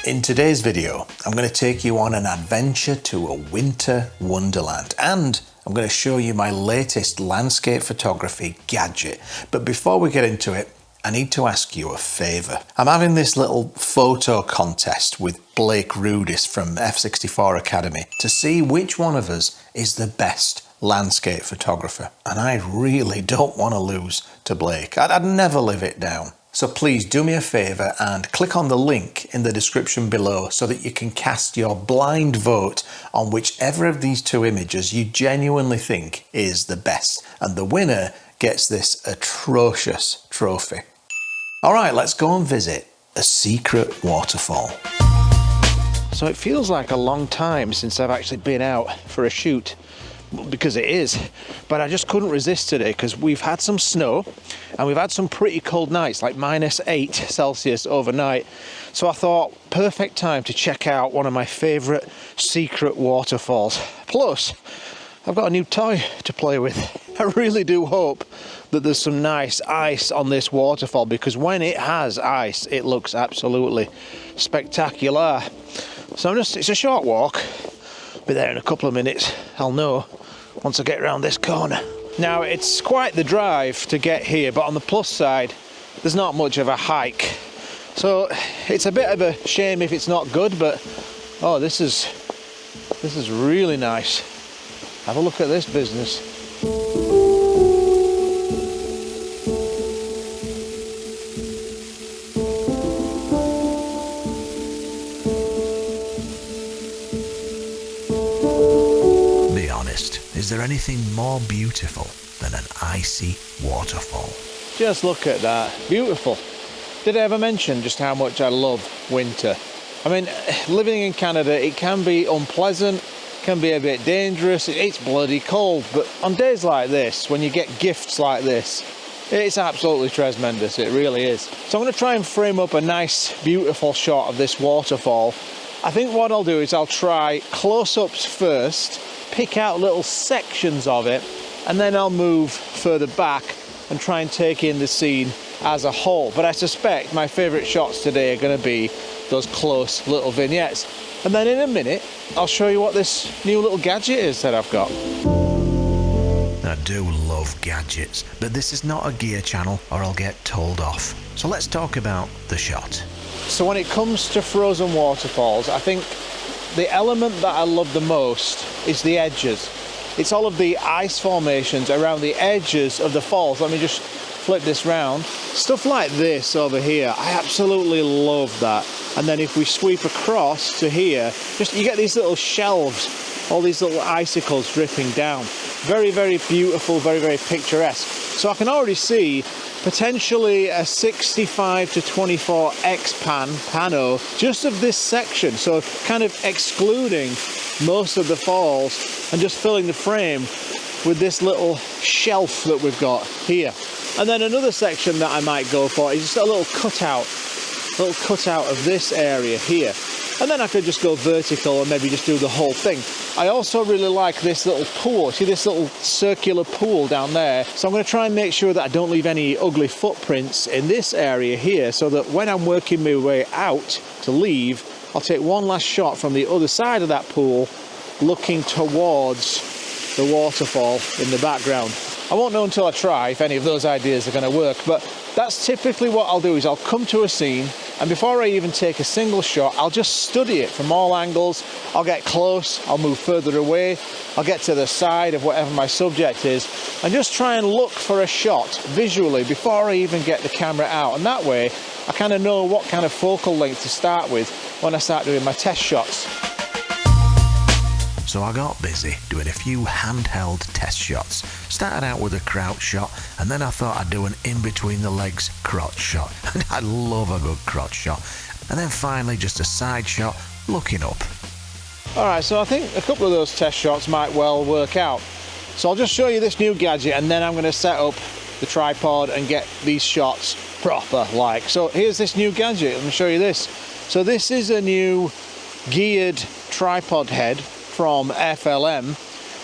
In today's video, I'm going to take you on an adventure to a winter wonderland, and I'm going to show you my latest landscape photography gadget. But before we get into it, I need to ask you a favour. I'm having this little photo contest with Blake Rudis from F64 Academy to see which one of us is the best landscape photographer. And I really don't want to lose to Blake. I'd never live it down. So please do me a favour and click on the link in the description below so that you can cast your blind vote on whichever of these two images you genuinely think is the best. And the winner gets this atrocious trophy. Alright, let's go and visit a secret waterfall. So it feels like a long time since I've actually been out for a shoot, because it is, but I just couldn't resist today because we've had some snow and we've had some pretty cold nights, like -8 Celsius overnight. So I thought, perfect time to check out one of my favourite secret waterfalls. Plus, I've got a new toy to play with. I really do hope that there's some nice ice on this waterfall, because when it has ice, it looks absolutely spectacular. So it's a short walk. Be there in a couple of minutes, I'll know once I get around this corner. Now, it's quite the drive to get here, but on the plus side, there's not much of a hike. So it's a bit of a shame if it's not good, but oh, this is really nice. Have a look at this business. Is there anything more beautiful than an icy waterfall? Just look at that. Beautiful. Did I ever mention just how much I love winter? I mean, living in Canada, it can be unpleasant, can be a bit dangerous, it's bloody cold, but on days like this, when you get gifts like this, it's absolutely tremendous, it really is. So I'm going to try and frame up a nice, beautiful shot of this waterfall. I think what I'll do is I'll try close-ups first, pick out little sections of it, and then I'll move further back and try and take in the scene as a whole. But I suspect my favourite shots today are going to be those close little vignettes. And then in a minute, I'll show you what this new little gadget is that I've got. I do love gadgets, but this is not a gear channel or I'll get told off. So let's talk about the shot. So when it comes to frozen waterfalls, I think the element that I love the most is the edges. It's all of the ice formations around the edges of the falls. Let me just flip this round. Stuff like this over here, I absolutely love that. And then if we sweep across to here, just you get these little shelves, all these little icicles dripping down. Very, very beautiful, very, very picturesque. So I can already see potentially a 65 to 24 XPAN pano just of this section, so kind of excluding most of the falls and just filling the frame with this little shelf that we've got here. And then another section that I might go for is just a little cutout of this area here. And then I could just go vertical and maybe just do the whole thing. I also really like this little pool. See this little circular pool down there? So I'm going to try and make sure that I don't leave any ugly footprints in this area here, so that when I'm working my way out to leave, I'll take one last shot from the other side of that pool, looking towards the waterfall in the background. I won't know until I try if any of those ideas are going to work, but that's typically what I'll do. Is I'll come to a scene, and before I even take a single shot, I'll just study it from all angles. I'll get close, I'll move further away, I'll get to the side of whatever my subject is, and just try and look for a shot visually before I even get the camera out. And that way, I kind of know what kind of focal length to start with when I start doing my test shots. So I got busy doing a few handheld test shots. Started out with a crouch shot, and then I thought I'd do an in-between the legs crotch shot. And I love a good crotch shot. And then finally just a side shot looking up. Alright, so I think a couple of those test shots might well work out. So I'll just show you this new gadget, and then I'm going to set up the tripod and get these shots proper like. So here's this new gadget. Let me show you this. So this is a new geared tripod head from FLM,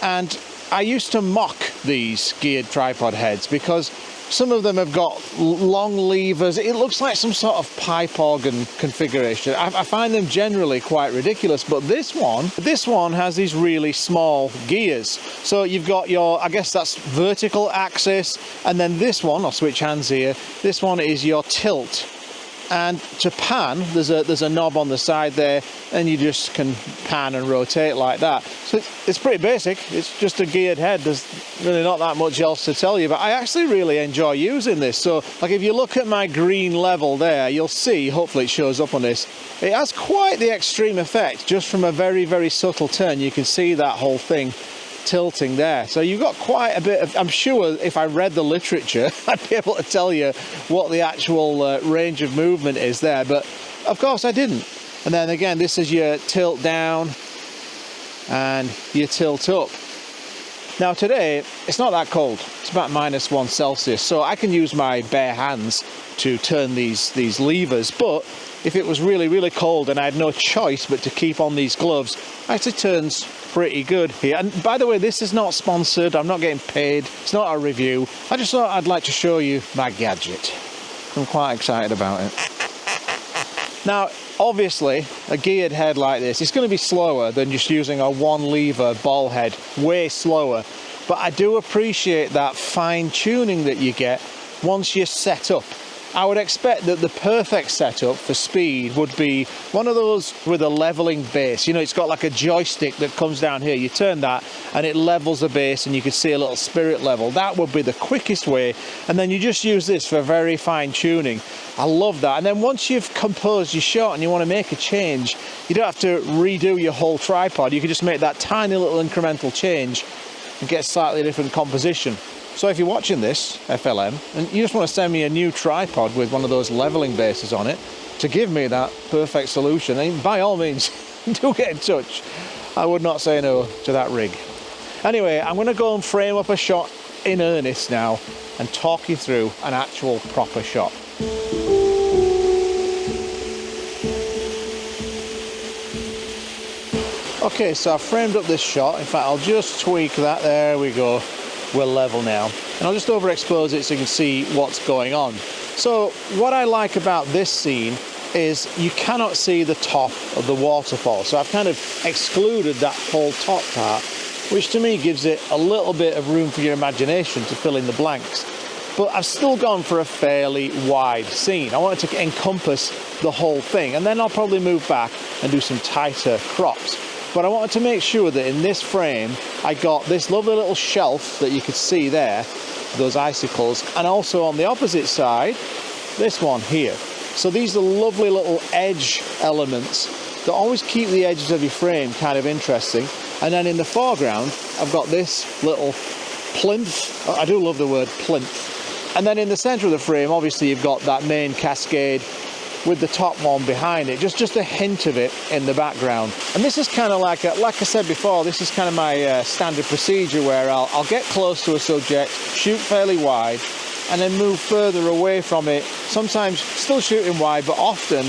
and I used to mock these geared tripod heads because Some of them have got long levers. It looks like some sort of pipe organ configuration. I find them generally quite ridiculous, but this one has these really small gears. So you've got your, I guess that's vertical axis, and then this one, I'll switch hands here, this one is your tilt. And to pan, there's a knob on the side there, and you just can pan and rotate like that. So it's pretty basic. It's just a geared head. There's really not that much else to tell you, but I actually really enjoy using this. So like if you look at my green level there, you'll see, hopefully it shows up on this, it has quite the extreme effect. Just from a very, very subtle turn, you can see that whole thing tilting there. So you've got quite a bit of, I'm sure if I read the literature I'd be able to tell you what the actual range of movement is there, but of course I didn't. And then again, this is your tilt down and your tilt up. Now today it's not that cold, it's about -1 Celsius, so I can use my bare hands to turn these levers, but if it was really, really cold and I had no choice but to keep on these gloves, it actually turns pretty good here. And by the way, this is not sponsored, I'm not getting paid, it's not a review. I just thought I'd like to show you my gadget. I'm quite excited about it. Now, obviously, a geared head like this, it's going to be slower than just using a one lever ball head, way slower. But I do appreciate that fine tuning that you get once you're set up. I would expect that the perfect setup for speed would be one of those with a leveling base. You know, it's got like a joystick that comes down here. You turn that and it levels the base and you can see a little spirit level. That would be the quickest way. And then you just use this for very fine tuning. I love that. And then once you've composed your shot and you want to make a change, you don't have to redo your whole tripod. You can just make that tiny little incremental change and get a slightly different composition. So if you're watching this, FLM, and you just want to send me a new tripod with one of those leveling bases on it to give me that perfect solution, then by all means, do get in touch. I would not say no to that rig. Anyway, I'm going to go and frame up a shot in earnest now and talk you through an actual proper shot. Okay, so I've framed up this shot. In fact, I'll just tweak that. There we go. We're level now. And I'll just overexpose it so you can see what's going on. So what I like about this scene is you cannot see the top of the waterfall. So I've kind of excluded that whole top part, which to me gives it a little bit of room for your imagination to fill in the blanks. But I've still gone for a fairly wide scene. I want it to encompass the whole thing. And then I'll probably move back and do some tighter crops. But I wanted to make sure that in this frame, I got this lovely little shelf that you could see there, those icicles, and also on the opposite side, this one here. So these are lovely little edge elements that always keep the edges of your frame kind of interesting. And then in the foreground, I've got this little plinth. I do love the word plinth. And then in the center of the frame, obviously you've got that main cascade with the top one behind it, just a hint of it in the background. And this is kind of like I said before, this is kind of my standard procedure where I'll get close to a subject, shoot fairly wide, and then move further away from it. Sometimes still shooting wide, but often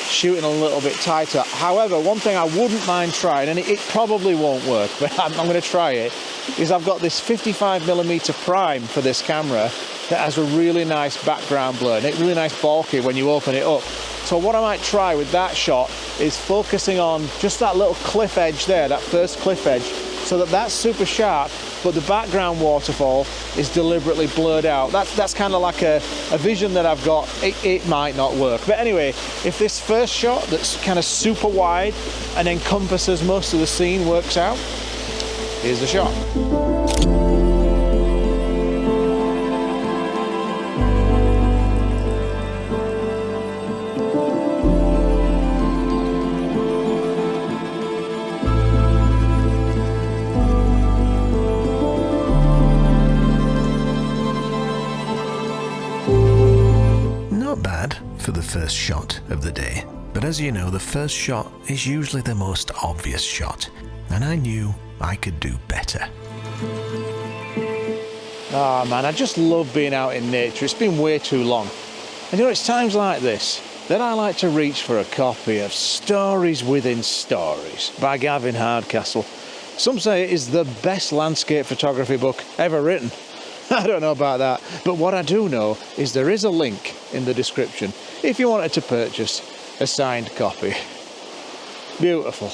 shooting a little bit tighter. However, one thing I wouldn't mind trying, and it probably won't work, but I'm going to try it, is I've got this 55mm prime for this camera that has a really nice background blur, and it's really nice bokeh when you open it up. So what I might try with that shot is focusing on just that little cliff edge there, that first cliff edge, so that that's super sharp, but the background waterfall is deliberately blurred out. That's kind of like a vision that I've got. It might not work. But anyway, if this first shot that's kind of super wide and encompasses most of the scene works out, here's the shot. Not bad for the first shot of the day, but as you know, the first shot is usually the most obvious shot, and I knew I could do better. Oh man, I just love being out in nature. It's been way too long. And you know, it's times like this that I like to reach for a copy of Stories Within Stories by Gavin Hardcastle. Some say it is the best landscape photography book ever written. I don't know about that. But what I do know is there is a link in the description if you wanted to purchase a signed copy. Beautiful.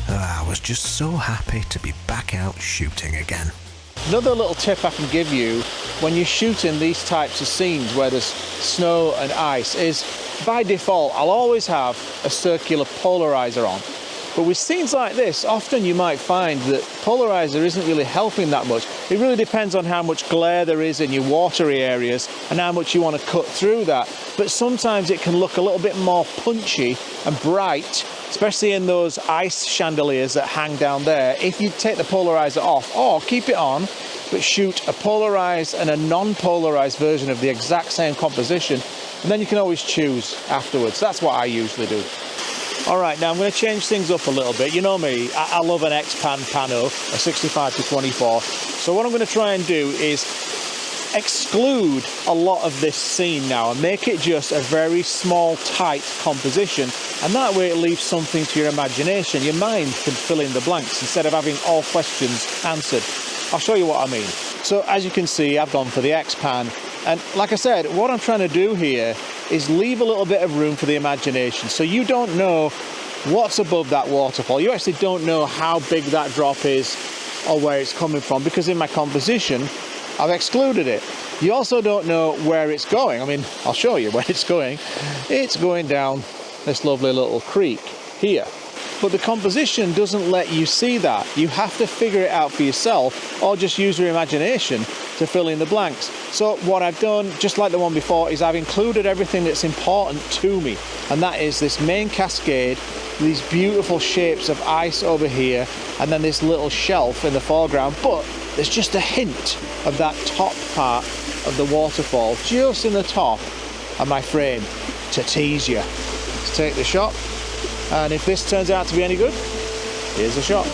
I was just so happy to be back out shooting again. Another little tip I can give you when you're shooting these types of scenes where there's snow and ice is, by default, I'll always have a circular polarizer on. But with scenes like this, often you might find that polarizer isn't really helping that much. It really depends on how much glare there is in your watery areas and how much you want to cut through that. But sometimes it can look a little bit more punchy and bright, especially in those ice chandeliers that hang down there, if you take the polarizer off, or keep it on, but shoot a polarized and a non-polarized version of the exact same composition, and then you can always choose afterwards. That's what I usually do. All right, now I'm going to change things up a little bit. You know me, I love an XPAN pano, a 65-24. So what I'm going to try and do is exclude a lot of this scene now and make it just a very small, tight composition. And that way it leaves something to your imagination. Your mind can fill in the blanks instead of having all questions answered. I'll show you what I mean. So as you can see, I've gone for the XPAN. And like I said, what I'm trying to do here is leave a little bit of room for the imagination. So you don't know what's above that waterfall. You actually don't know how big that drop is or where it's coming from, because in my composition, I've excluded it. You also don't know where it's going. I mean, I'll show you where it's going. It's going down this lovely little creek here. But the composition doesn't let you see that. You have to figure it out for yourself, or just use your imagination to fill in the blanks. So what I've done, just like the one before, is I've included everything that's important to me. And that is this main cascade, these beautiful shapes of ice over here, and then this little shelf in the foreground. But there's just a hint of that top part of the waterfall, just in the top of my frame, to tease you. Let's take the shot. And if this turns out to be any good, here's a shot.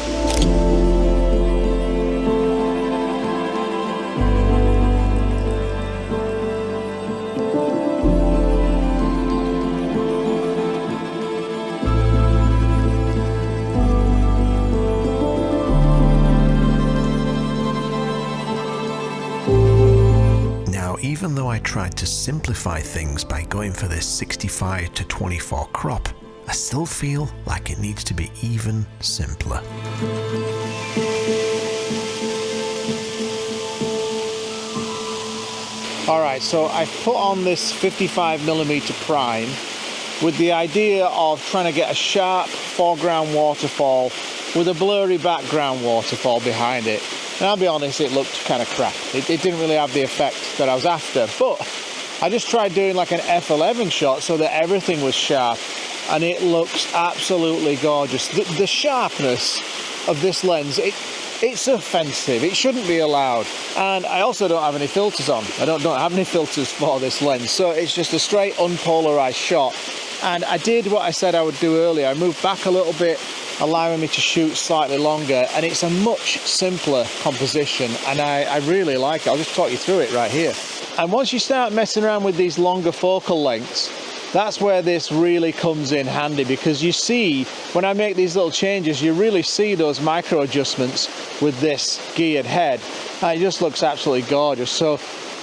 Now, even though I tried to simplify things by going for this 65-24 crop, I still feel like it needs to be even simpler. Alright, so I've put on this 55mm prime with the idea of trying to get a sharp foreground waterfall with a blurry background waterfall behind it. And I'll be honest, it looked kind of crap. It didn't really have the effect that I was after, but I just tried doing like an f11 shot so that everything was sharp, and it looks absolutely gorgeous. The sharpness of this lens, it's offensive. It shouldn't be allowed. And I also don't have any filters on. I don't have any filters for this lens, so it's just a straight unpolarized shot. And I did what I said I would do earlier. I moved back a little bit, allowing me to shoot slightly longer, and it's a much simpler composition, and I really like it. I'll just talk you through it right here. And once you start messing around with these longer focal lengths, that's where this really comes in handy, because you see, when I make these little changes, you really see those micro adjustments with this geared head, and it just looks absolutely gorgeous. So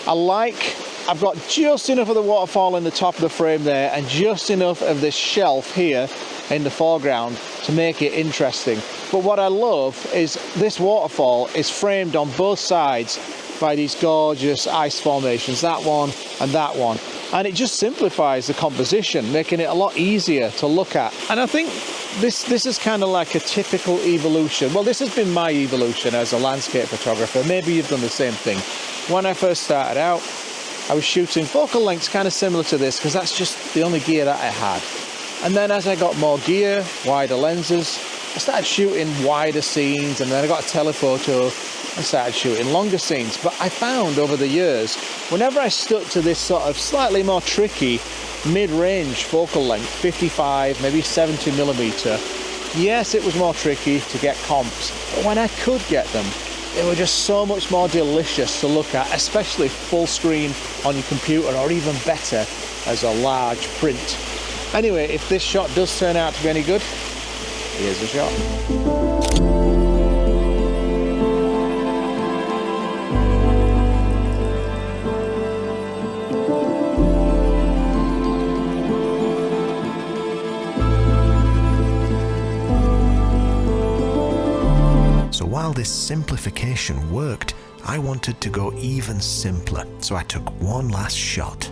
I've got just enough of the waterfall in the top of the frame there, and just enough of this shelf here in the foreground to make it interesting. But what I love is this waterfall is framed on both sides by these gorgeous ice formations, that one and that one. And it just simplifies the composition, making it a lot easier to look at. And I think this is kind of like a typical evolution. Well, this has been my evolution as a landscape photographer. Maybe you've done the same thing. When I first started out, I was shooting focal lengths kind of similar to this, because that's just the only gear that I had. And then as I got more gear, wider lenses, I started shooting wider scenes, and then I got a telephoto and started shooting longer scenes. But I found over the years, whenever I stuck to this sort of slightly more tricky mid-range focal length, 55, maybe 70mm, yes, it was more tricky to get comps, but when I could get them, they were just so much more delicious to look at, especially full screen on your computer, or even better as a large print. Anyway, if this shot does turn out to be any good, here's a shot. this simplification worked, I wanted to go even simpler, so I took one last shot.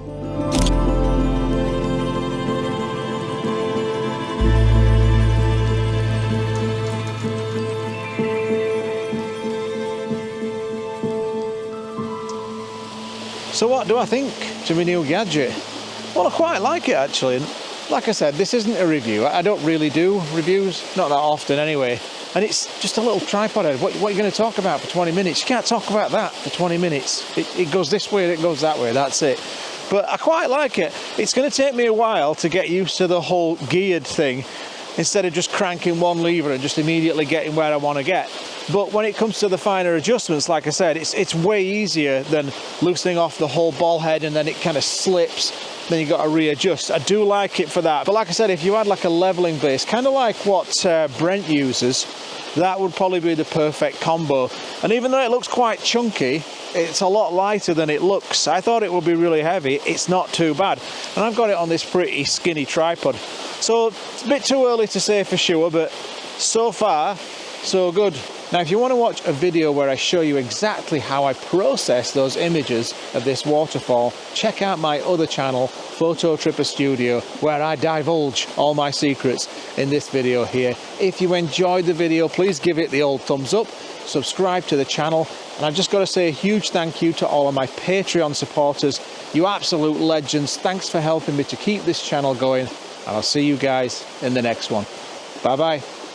So what do I think to my new gadget? Well, I quite like it actually. Like I said, this isn't a review. I don't really do reviews, not that often anyway. And it's just a little tripod head. What are you going to talk about for 20 minutes? You can't talk about that for 20 minutes. It goes this way, it goes that way, that's it. But I quite like it. It's going to take me a while to get used to the whole geared thing, instead of just cranking one lever and just immediately getting where I want to get. But when it comes to the finer adjustments, like I said, it's way easier than loosening off the whole ball head and then it kind of slips, then you've got to readjust. I do like it for that. But like I said, if you had like a leveling base, kind of like what Brent uses, that would probably be the perfect combo. And even though it looks quite chunky, it's a lot lighter than it looks. I thought it would be really heavy. It's not too bad. And I've got it on this pretty skinny tripod. So it's a bit too early to say for sure, but so far, so good. Now, if you want to watch a video where I show you exactly how I process those images of this waterfall, check out my other channel, Fototripper Studio, where I divulge all my secrets in this video here. If you enjoyed the video, please give it the old thumbs up, subscribe to the channel, and I've just got to say a huge thank you to all of my Patreon supporters. You absolute legends. Thanks for helping me to keep this channel going, and I'll see you guys in the next one. Bye-bye.